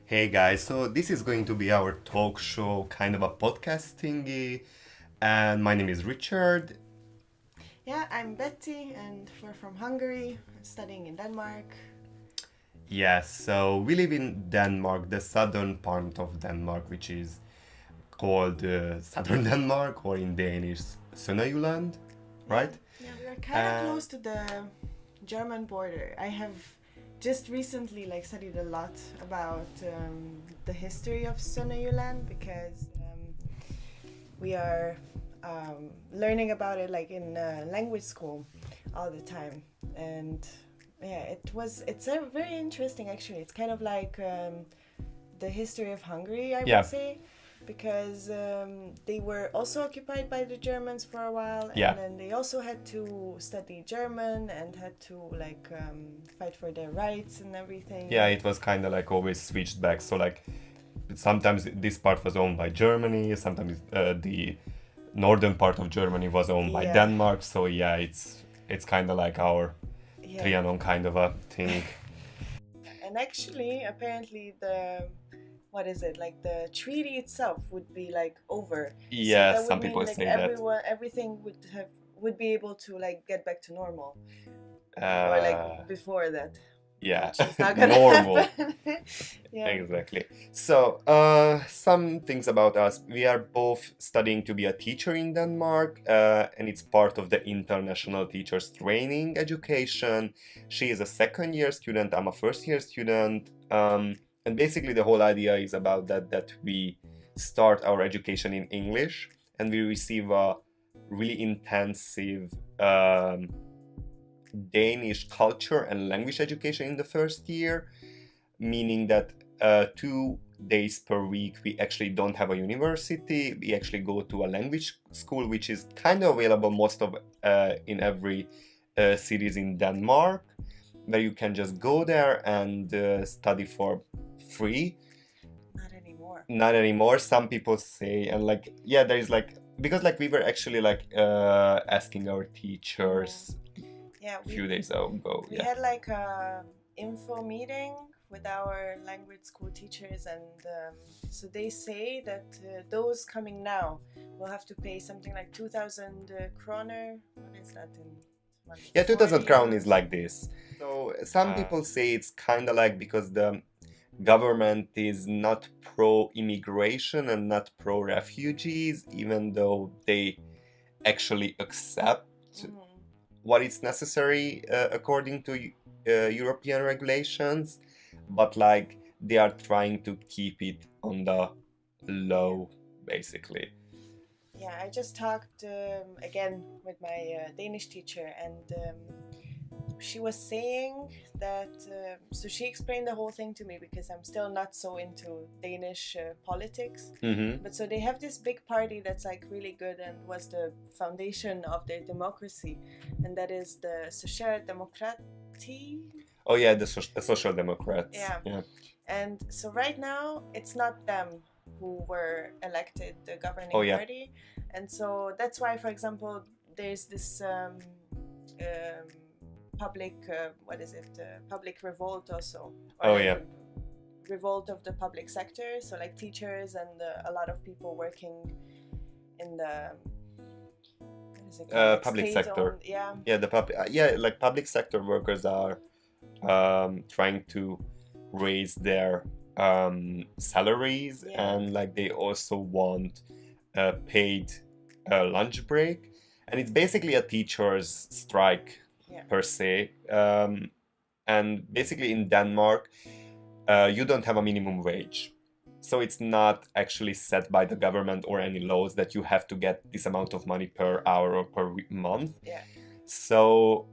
Hey guys, so this is going to be our talk show, kind of a podcast thingy, and my name is Richard. Yeah, I'm Betty, and we're from Hungary, studying in Denmark. Yes, so we live in Denmark, the southern part of Denmark, which is called Southern Denmark, or in Danish, Sønderjylland, right? Yeah, we are kind of Uh, close to the German border. I have just recently studied a lot about the history of Sønderjylland because we are learning about it in language school all the time, and yeah, it's a very interesting actually. It's kind of like the history of Hungary, I yeah, would say, because they were also occupied by the Germans for a while, and yeah, then they also had to study German and had to fight for their rights and everything. yeah, it was kind of like always switched back. So like sometimes this part was owned by Germany, sometimes the northern part of Germany was owned by Yeah. Denmark. So yeah, it's kind of like our Yeah. Trianon kind of a thing. And actually, apparently, what is it, the treaty itself would be over. Yeah, that some would people mean say that. everything would be able to get back to normal, or Uh, before that. yeah, Which is not gonna normal. happen. Yeah. Exactly. So, some things about us. We are both studying to be a teacher in Denmark, and it's part of the International Teachers Training Education. She is a second year student, I'm a first year student. And basically, the whole idea is about that we start our education in English and we receive a really intensive Danish culture and language education in the first year, meaning that 2 days per week we actually don't have a university. We actually go to a language school, which is kind of available most of in every cities in Denmark, where you can just go there and study for free. Not anymore. Not anymore. Some people say, and yeah, there is because we were actually asking our teachers Yeah, a few days ago. we Yeah. had a info meeting with our language school teachers, and so they say that those coming now will have to pay something like 2,000 kroner. What is that in? Yeah, 2,000 crown is euros? like this. So some people say it's kind of because the government is not pro-immigration and not pro-refugees, even though they actually accept what is necessary according to European regulations, but they are trying to keep it on the low, basically. Yeah, I just talked again with my Danish teacher, and she was saying that. So she explained the whole thing to me because I'm still not so into Danish politics. Mm-hmm. But so they have this big party that's really good and was the foundation of their democracy, and that is the Socialdemokrati. Oh yeah, the Social Democrats. Yeah. And so right now it's not them who were elected the governing party, and so that's why, for example, there's this public public revolt also. Revolt of the public sector, so teachers and a lot of people working in the public sector. Yeah. Yeah, the public sector workers are trying to raise their salaries, and they also want paid lunch break, and it's basically a teacher's strike per se. And basically in Denmark you don't have a minimum wage, so it's not actually set by the government or any laws that you have to get this amount of money per hour or per month. So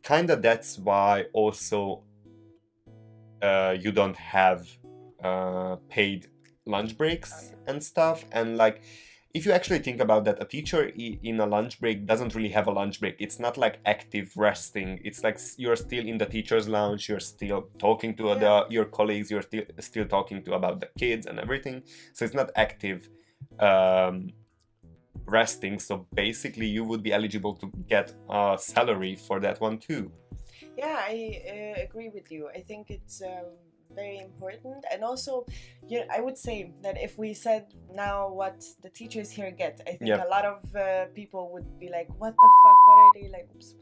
kind of that's why also you don't have paid lunch breaks and stuff. And if you actually think about that, a teacher in a lunch break doesn't really have a lunch break. It's not active resting. It's you're still in the teacher's lounge, you're still talking to your colleagues, you're still talking about the kids and everything. So it's not active resting. So basically you would be eligible to get a salary for that one too. Yeah, I agree with you. I think it's very important. And also, I would say that if we said now what the teachers here get, I think Yeah. a lot of people would be like, what the fuck, what are they like, oops,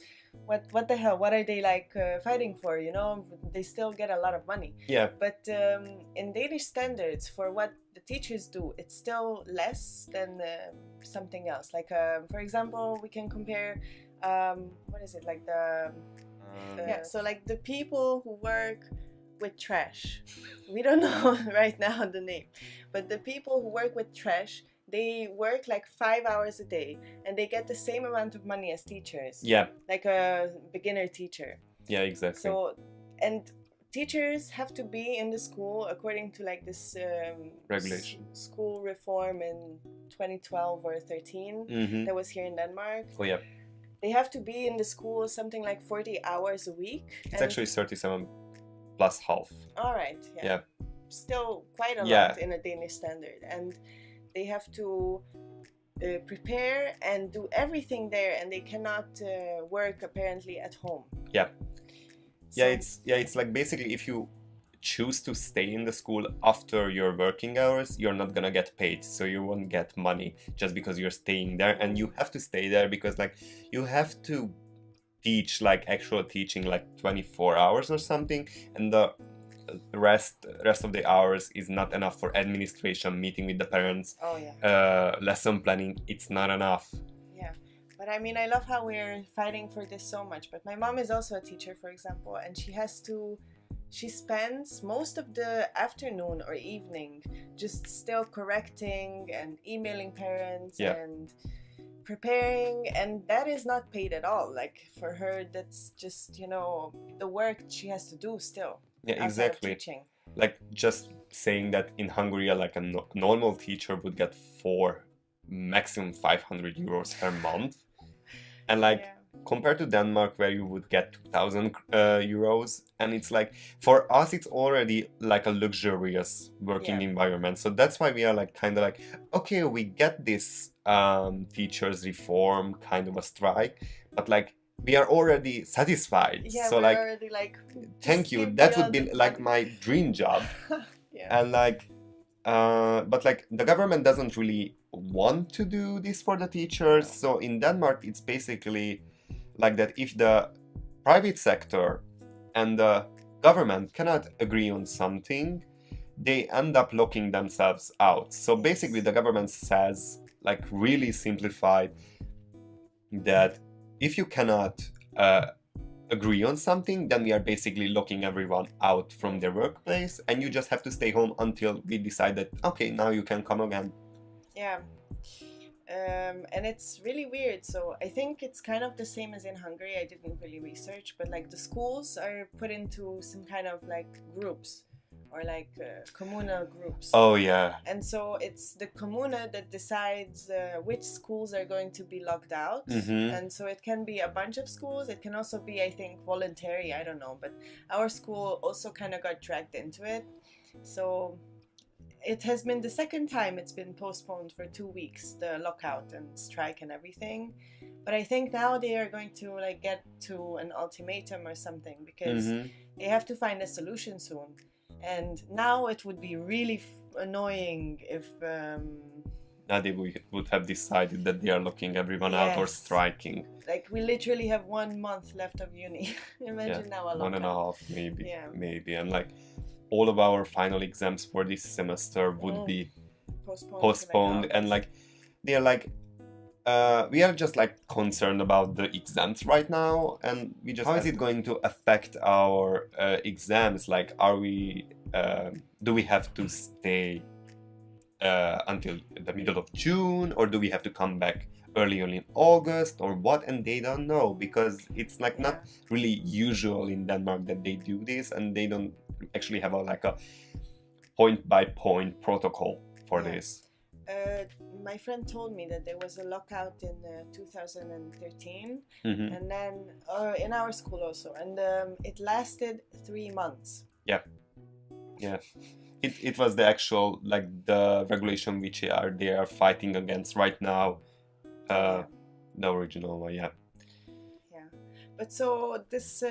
what the hell, what are they like fighting for, you know? They still get a lot of money. Yeah. But in Danish standards, for what the teachers do, it's still less than something else. Like, for example, we can compare, what is it, like the... yeah, so like the people who work with trash, we don't know right now the name, but the people who work with trash, they work like 5 hours a day and they get the same amount of money as teachers. Yeah. Like a beginner teacher. Yeah, exactly. So, and teachers have to be in the school according to like this regulation, school reform in 2012 or 13 that was here in Denmark. Oh yeah. They have to be in the school something like 40 hours a week. It's actually 37 plus half. All right. Yeah. Yeah. Still quite a lot in a Danish standard. And they have to prepare and do everything there, and they cannot work apparently at home. Yeah. So, it's like basically if you choose to stay in the school after your working hours, you're not gonna get paid, so you won't get money just because you're staying there, and you have to stay there because like you have to teach like actual teaching like 24 hours or something, and the rest of the hours is not enough for administration, meeting with the parents, lesson planning. It's not enough. Yeah. But I mean, I love how we're fighting for this so much. But my mom is also a teacher, for example, and she spends most of the afternoon or evening just still correcting and emailing parents and preparing, and that is not paid at all. Like for her, that's just, you know, the work she has to do still. Yeah, exactly. Like just saying that in Hungary, like a normal teacher would get maximum 500 euros per month. And like compared to Denmark, where you would get 2,000 euros, and it's like for us it's already like a luxurious working environment. So that's why we are like kind of like, okay, we get this teachers reform, kind of a strike, but like we are already satisfied. So we're like already like, thank you, that would be like my dream job. And like but like the government doesn't really want to do this for the teachers. So in Denmark it's basically like that if the private sector and the government cannot agree on something, they end up locking themselves out. So basically the government says, like really simplified, that if you cannot agree on something, then we are basically locking everyone out from their workplace, and you just have to stay home until we decide that, okay, now you can come again. Yeah. And it's really weird. So I think it's kind of the same as in Hungary. I didn't really research, but like the schools are put into some kind of like groups, or like communal groups. Oh yeah. And so it's the commune that decides which schools are going to be locked out. And so it can be a bunch of schools. It can also be, I think, voluntary. I don't know. But our school also kind of got dragged into it. So it has been the second time it's been postponed for 2 weeks, the lockout and strike and everything. But I think now they are going to like get to an ultimatum or something, because they have to find a solution soon. And now it would be really annoying if now they would have decided that they are locking everyone out or striking. Like we literally have 1 month left of uni. Imagine now a lockout. 1.5 maybe. Maybe. And like all of our final exams for this semester would be postponed. And like they're like we are just like concerned about the exams right now, and we just, how is it going to affect our exams? Like, are we do we have to stay until the middle of June, or do we have to come back early on in August, or what? And they don't know, because it's like not really usual in Denmark that they do this, and they don't actually have like a point by point protocol for this. My friend told me that there was a lockout in 2013, and then in our school also, and it lasted 3 months. Yeah. It was the actual, like, the regulation which they are fighting against right now. The original one, But so this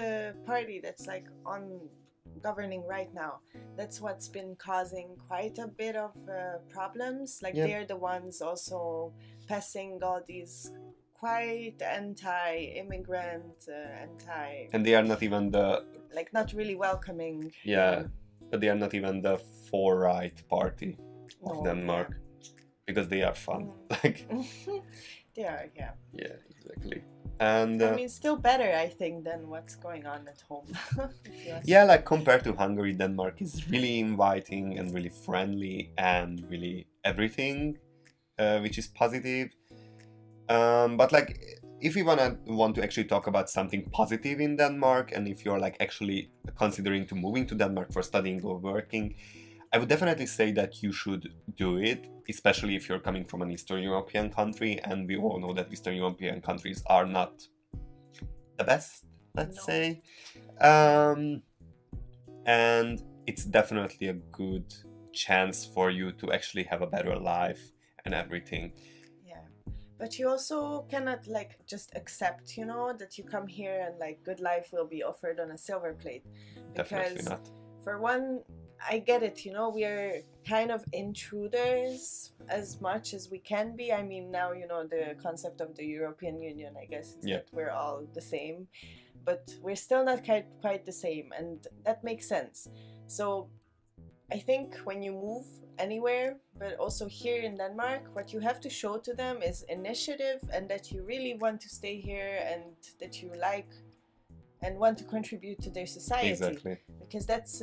party that's like on governing right now, that's what's been causing quite a bit of problems. Like Yeah. they're the ones also passing all these quite anti-immigrant, And they are not even the like not really welcoming. yeah, but they are not even the far-right party of No, Denmark because they are fun. Like they are, yeah. yeah, exactly. And I mean, still better, I think, than what's going on at home. if you ask yeah, me. like compared to Hungary, Denmark is really inviting and really friendly and really everything, which is positive. But like, if we want to actually talk about something positive in Denmark, and if you're like actually considering to moving to Denmark for studying or working, I would definitely say that you should do it, especially if you're coming from an Eastern European country, and we all know that Eastern European countries are not the best, let's No. say. And it's definitely a good chance for you to actually have a better life and everything. Yeah, but you also cannot like just accept, you know, that you come here and like good life will be offered on a silver plate. Definitely Because not. for one, I get it, you know, we're kind of intruders as much as we can be. I mean, now, you know, the concept of the European Union, I guess, is that we're all the same, but we're still not quite the same, and that makes sense. So I think when you move anywhere, but also here in Denmark, what you have to show to them is initiative and that you really want to stay here and that you like and want to contribute to their society. Exactly. Because that's,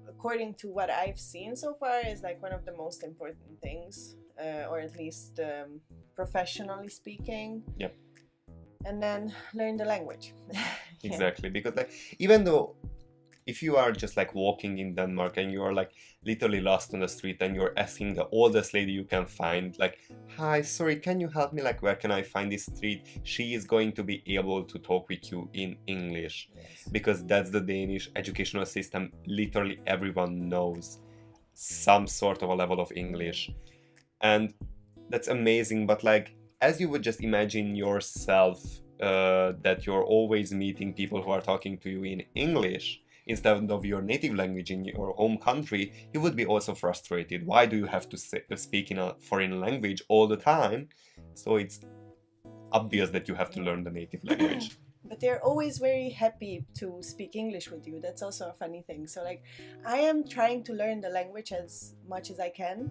according to what I've seen so far, is like one of the most important things, or at least professionally speaking. Yep. And then learn the language. Exactly, because like even though if you are just like walking in Denmark and you are like literally lost on the street and you're asking the oldest lady you can find, like, hi, sorry, can you help me? Like, where can I find this street? She is going to be able to talk with you in English. Yes. Because that's the Danish educational system. Literally everyone knows some sort of a level of English. And that's amazing. But like, as you would just imagine yourself that you're always meeting people who are talking to you in English instead of your native language in your home country, you would be also frustrated. Why do you have to speak in a foreign language all the time? So it's obvious that you have to learn the native language. But they're always very happy to speak English with you. That's also a funny thing. So like, I am trying to learn the language as much as I can.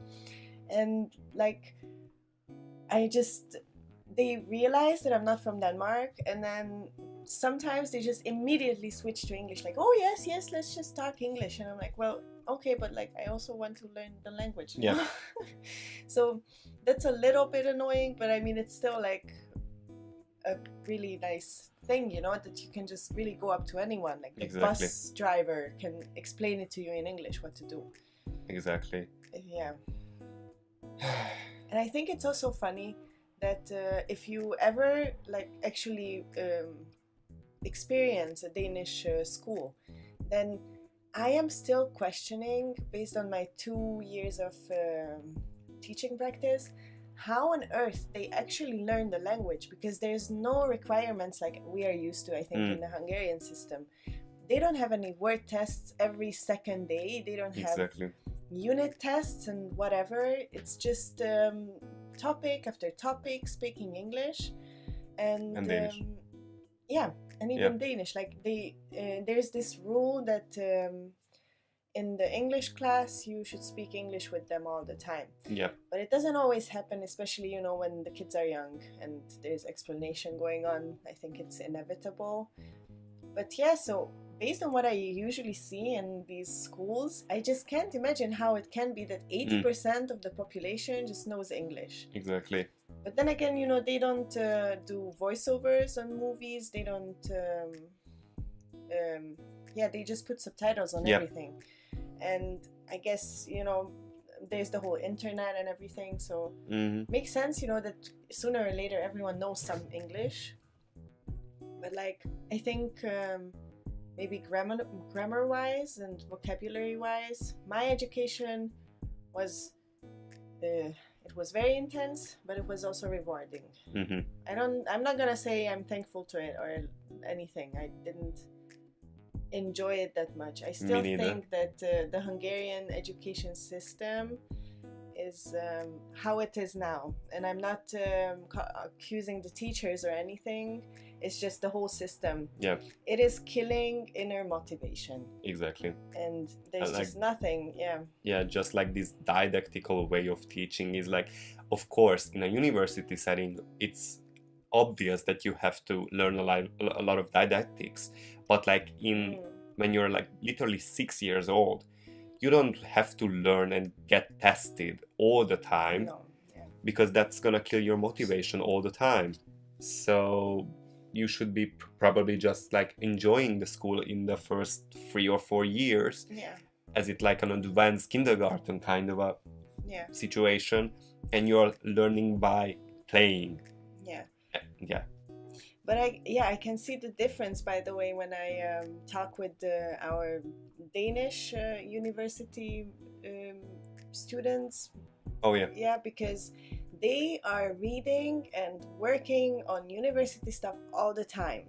And like, they realize that I'm not from Denmark, and then sometimes they just immediately switch to English, like, oh yes, let's just talk English. And I'm like, well, okay, but like I also want to learn the language. Yeah. So that's a little bit annoying, but I mean, it's still like a really nice thing, you know, that you can just really go up to anyone, like the bus driver can explain it to you in English what to do. Exactly. Yeah. And I think it's also funny that if you ever like actually experience a Danish school, then I am still questioning, based on my 2 years of teaching practice, how on earth they actually learn the language, because there's no requirements like we are used to, I think, in the Hungarian system. They don't have any word tests every second day. They don't have unit tests and whatever. It's just topic after topic, speaking English and Danish. Yeah, and even Danish. Like there's this rule that in the English class you should speak English with them all the time. Yeah. But it doesn't always happen, especially, you know, when the kids are young and there's explanation going on. I think it's inevitable. But yeah, so based on what I usually see in these schools, I just can't imagine how it can be that 80% of the population just knows English. Exactly. But then again, you know, they don't do voiceovers on movies. They don't, they just put subtitles on everything. And I guess, you know, there's the whole internet and everything. So makes sense, you know, that sooner or later everyone knows some English. But like, I think maybe grammar-wise and vocabulary-wise, my education was it was very intense, but it was also rewarding. I'm not gonna say I'm thankful to it or anything. I didn't enjoy it that much. I Me still neither. think that the Hungarian education system is how it is now, and I'm not accusing the teachers or anything. It's just the whole system. Yeah, It is killing inner motivation, exactly. and there's And like, just nothing. yeah, just like this didactical way of teaching is like, of course, in a university setting, it's obvious that you have to learn a lot of didactics, but like when you're like literally 6 years old, you don't have to learn and get tested all the time, No. because that's gonna kill your motivation all the time. So you should be probably just like enjoying the school in the first 3 or 4 years, Yeah. as it like an advanced kindergarten kind of a Yeah. situation, and you're learning by playing. Yeah. Yeah. But I can see the difference, by the way, when I talk with our Danish university students. Oh yeah. Yeah, because they are reading and working on university stuff all the time.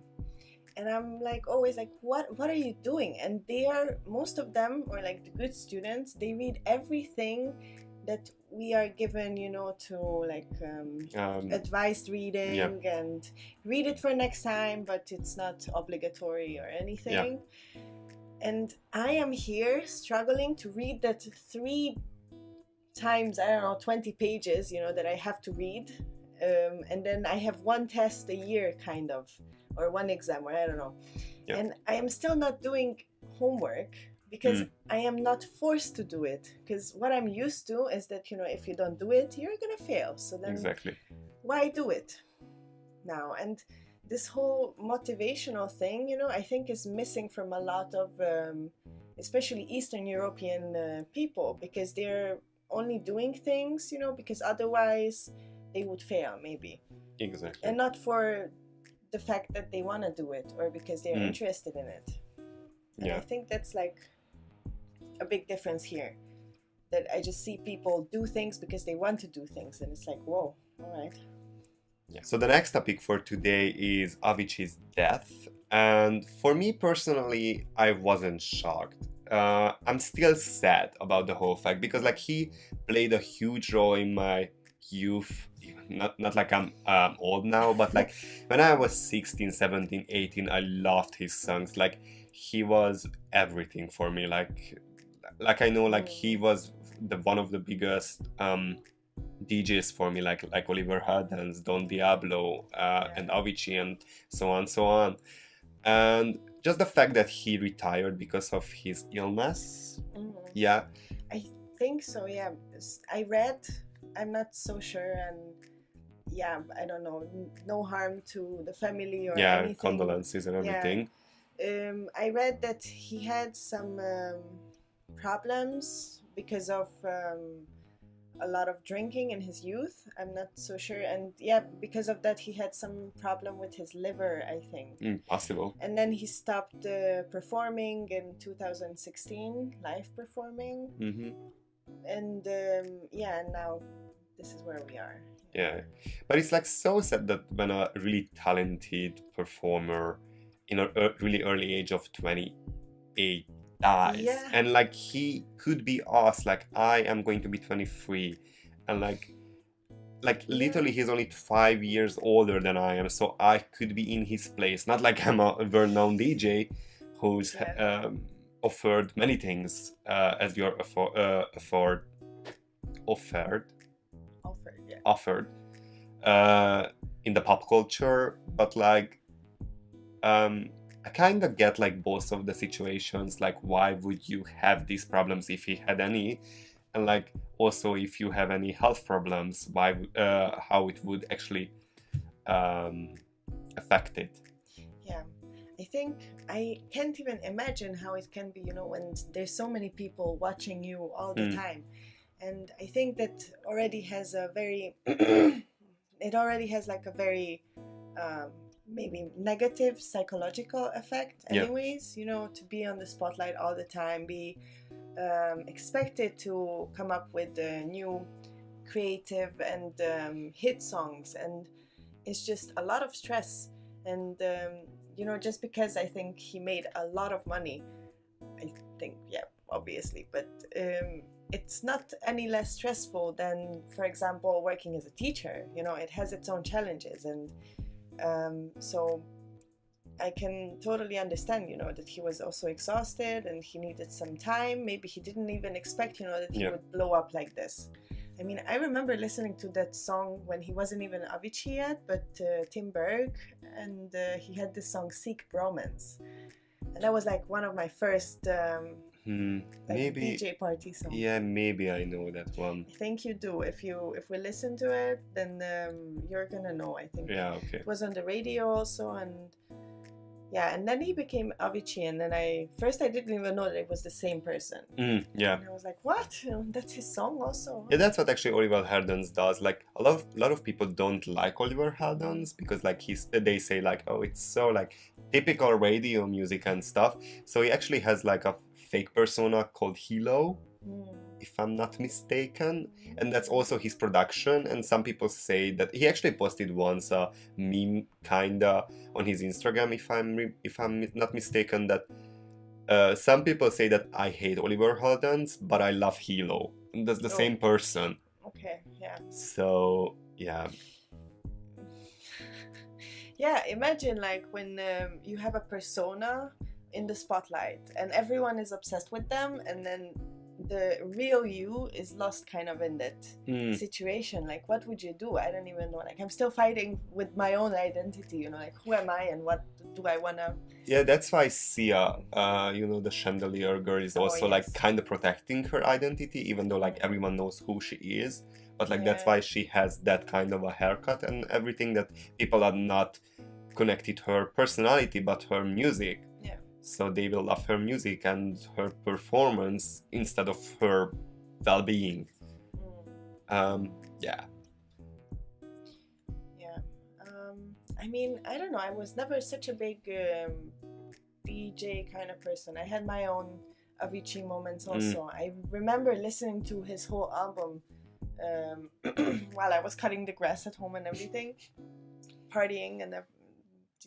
And I'm like always like, what are you doing? And they are, most of them, or like the good students, they read everything that we are given, to like advised reading, yeah. and read it for next time, but it's not obligatory or anything. Yeah. And I am here struggling to read that 3 times, I don't know, 20 pages, that I have to read. And then I have one test a year, kind of, or one exam, or I don't know. Yeah. And I am still not doing homework because I am not forced to do it. Because what I'm used to is that, if you don't do it, you're going to fail. So then exactly. Why do it now? And this whole motivational thing, I think is missing from a lot of, especially Eastern European people, because they're only doing things, because otherwise they would fail, maybe. Exactly. And not for the fact that they want to do it, or because they're interested in it. And I think that's like a big difference here, that I just see people do things because they want to do things, and it's like, whoa, all right. Yeah. So the next topic for today is Avicii's death, and for me personally, I wasn't shocked. I'm still sad about the whole fact, because like he played a huge role in my youth. Not like I'm old now, but like when I was 16, 17, 18, I loved his songs. Like he was everything for me. Like I know, like he was one of the biggest DJs for me, like Oliver Heldens, Don Diablo, and Avicii, and so on. And just the fact that he retired because of his illness. Yeah. I think so, yeah. I read, I'm not so sure, and yeah, I don't know, no harm to the family or anything. Condolences and everything. I read that he had some problems because of a lot of drinking in his youth. I'm not so sure, and because of that he had some problem with his liver, I think. Possible. And then he stopped performing in 2016, live performing. And and now this is where we are. Yeah, but it's like so sad that when a really talented performer in a really early age of 28 dies, and like he could be us, like I am going to be 23, and like literally he's only 5 years older than I am, so I could be in his place. Not like I'm a well-known DJ who's offered many things as you're offered in the pop culture, but like I kind of get like both of the situations. Like, why would you have these problems if he had any, and like also if you have any health problems, why how it would actually affect it. I think I can't even imagine how it can be, when there's so many people watching you all the time. And I think that already has a very it already has like a very maybe negative psychological effect anyways, to be on the spotlight all the time, be expected to come up with new creative and hit songs, and it's just a lot of stress. And you know, just because I think he made a lot of money, I think, yeah, obviously, but it's not any less stressful than, for example, working as a teacher. You know, it has its own challenges, and so I can totally understand, you know, that he was also exhausted and he needed some time. Maybe he didn't even expect, you know, that he would blow up like this. I mean, I remember listening to that song when he wasn't even Avicii yet, but Tim Berg, and he had this song "Seek Bromance," and that was like one of my first maybe DJ party songs. Yeah, maybe I know that one. I think you do. If we listen to it, then you're gonna know. I think. Yeah. Okay. It was on the radio also, and yeah, and then he became Avicii, and then I didn't even know that it was the same person. Yeah. And I was like, what? That's his song also? Yeah, that's what actually Oliver Heldens does. Like a lot of people don't like Oliver Heldens because like they say like, oh, it's so like typical radio music and stuff. So he actually has like a fake persona called Hilo, if I'm not mistaken, and that's also his production. And some people say that he actually posted once a meme kinda on his Instagram, if I'm not mistaken, that some people say that I hate Oliver Heldens, but I love Hilo. And that's the same person. Okay, yeah. So yeah. Yeah, imagine like when you have a persona in the spotlight and everyone is obsessed with them, and then the real you is lost kind of in that situation. Like, what would you do? I don't even know. Like, I'm still fighting with my own identity, you know, like, who am I and what do I want to... Yeah, that's why Sia, you know, the Chandelier girl, is also like kind of protecting her identity, even though like everyone knows who she is. But like that's why she has that kind of a haircut and everything, that people are not connected to her personality but her music. So they will love her music and her performance instead of her well-being. Yeah. I mean, I don't know. I was never such a big DJ kind of person. I had my own Avicii moments also. I remember listening to his whole album while I was cutting the grass at home and everything, partying and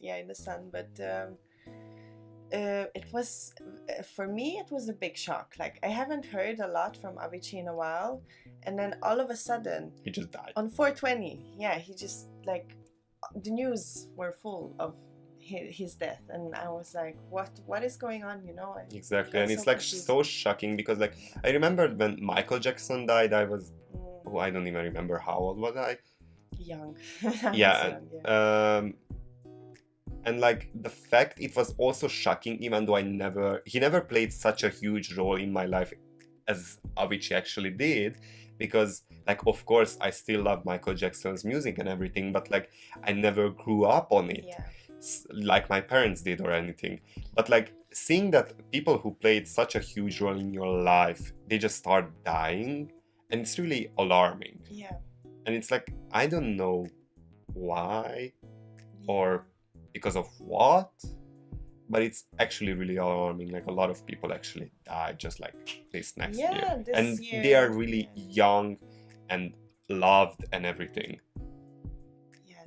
in the sun. But it was, for me, it was a big shock. Like, I haven't heard a lot from Avicii in a while, and then all of a sudden he just died on 420. He just, like, the news were full of his death, and I was like, what is going on, you know? Exactly. And it's like confused. So shocking, because like I remember when Michael Jackson died, I was I don't even remember how old was I. Young. And like the fact, it was also shocking, even though he never played such a huge role in my life as Avicii actually did, because like of course I still love Michael Jackson's music and everything, but like I never grew up on it like my parents did or anything. But like seeing that people who played such a huge role in your life, they just start dying, and it's really alarming. And it's like, I don't know why or because of what, but it's actually really alarming. Like a lot of people actually died just like this next year. And they are really young and loved and everything.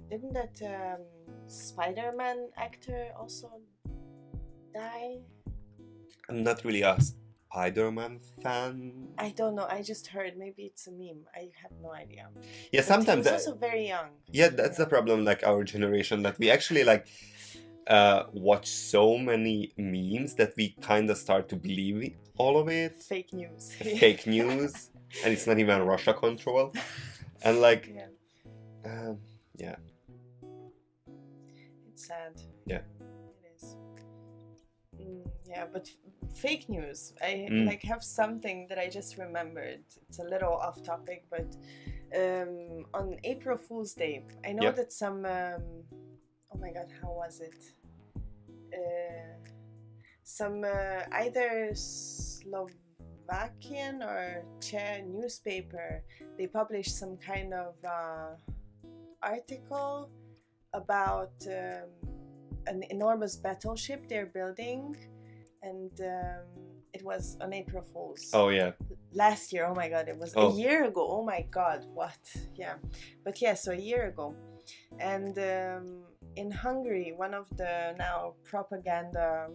Didn't that Spider-Man actor also die? I'm not really a Spider-Man fan. I don't know, I just heard, maybe it's a meme, I have no idea. Yeah, but sometimes he was also very young. Yeah, that's the problem, like our generation, that we actually like watch so many memes that we kind of start to believe all of it. Fake news. Fake news. And it's not even Russia control. And like it's sad. Yeah. It is. But fake news. I like have something that I just remembered. It's a little off topic, but on April Fool's Day, I know that some oh my god, how was it? Some either Slovakian or Czech newspaper, they published some kind of article about an enormous battleship they're building, and it was on April Fool's. Oh yeah. Last year. Oh my god, it was a year ago. Oh my god, what? Yeah. But yeah, so a year ago. And in Hungary, one of the now propaganda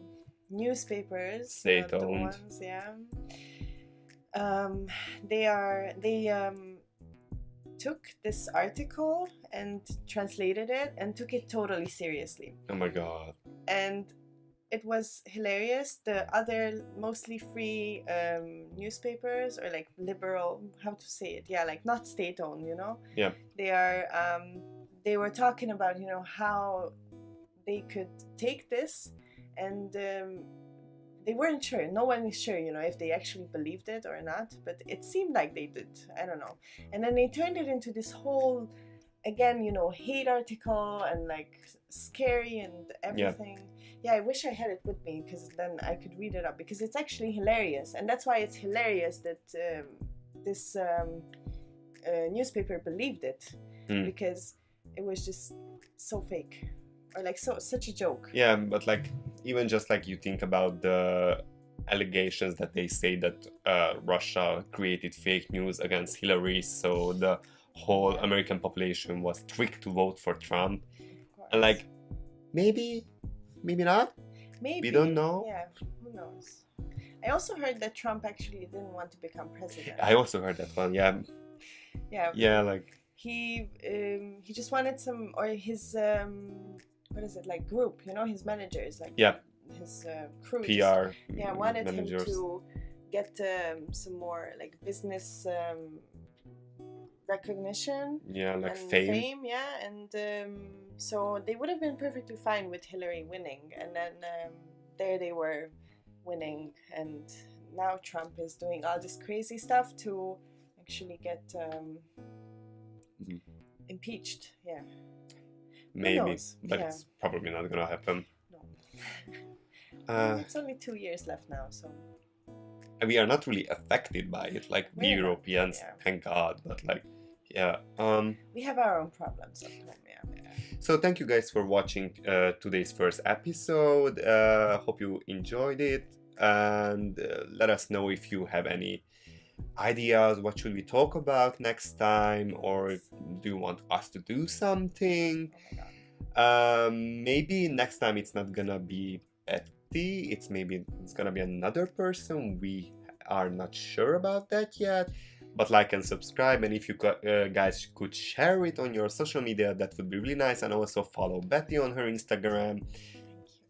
newspapers, the State-owned. ones, yeah, they took this article and translated it and took it totally seriously. Oh my god. And it was hilarious. The other mostly free newspapers, or like liberal, how to say it? Yeah, like not state-owned, you know? Yeah. They were talking about, you know, how they could take this, and they weren't sure. No one is sure, you know, if they actually believed it or not, but it seemed like they did. I don't know. And then they turned it into this whole, again, you know, hate article and like scary and everything. Yeah, I wish I had it with me, because then I could read it up, because it's actually hilarious. And that's why it's hilarious that this newspaper believed it, because it was just so fake, or like such a joke. Yeah, but like, even just like you think about the allegations that they say that Russia created fake news against Hillary, so the whole American population was tricked to vote for Trump. And like, maybe not. Maybe. We don't know. Yeah, who knows? I also heard that Trump actually didn't want to become president. I also heard that one. Yeah. Yeah. Yeah, like he just wanted some, or his what is it, like group, you know, his managers, like his crew. PR. Yeah, wanted managers. him to get some more like business recognition. Yeah, like and fame. Yeah, and so they would have been perfectly fine with Hillary winning, and then there they were winning, and now Trump is doing all this crazy stuff to actually get impeached. Yeah. Maybe, but it's probably not gonna happen. No. It's only 2 years left now, so. We are not really affected by it, like we Europeans, thank God. But like, yeah. We have our own problems at home, yeah. So thank you guys for watching today's first episode. Hope you enjoyed it, and let us know if you have any ideas. What should we talk about next time, or do you want us to do something? Maybe next time it's not gonna be Betty, it's gonna be another person. We are not sure about that yet, but like and subscribe, and if you guys could share it on your social media, that would be really nice. And also follow Betty on her Instagram,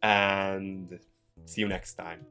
and see you next time.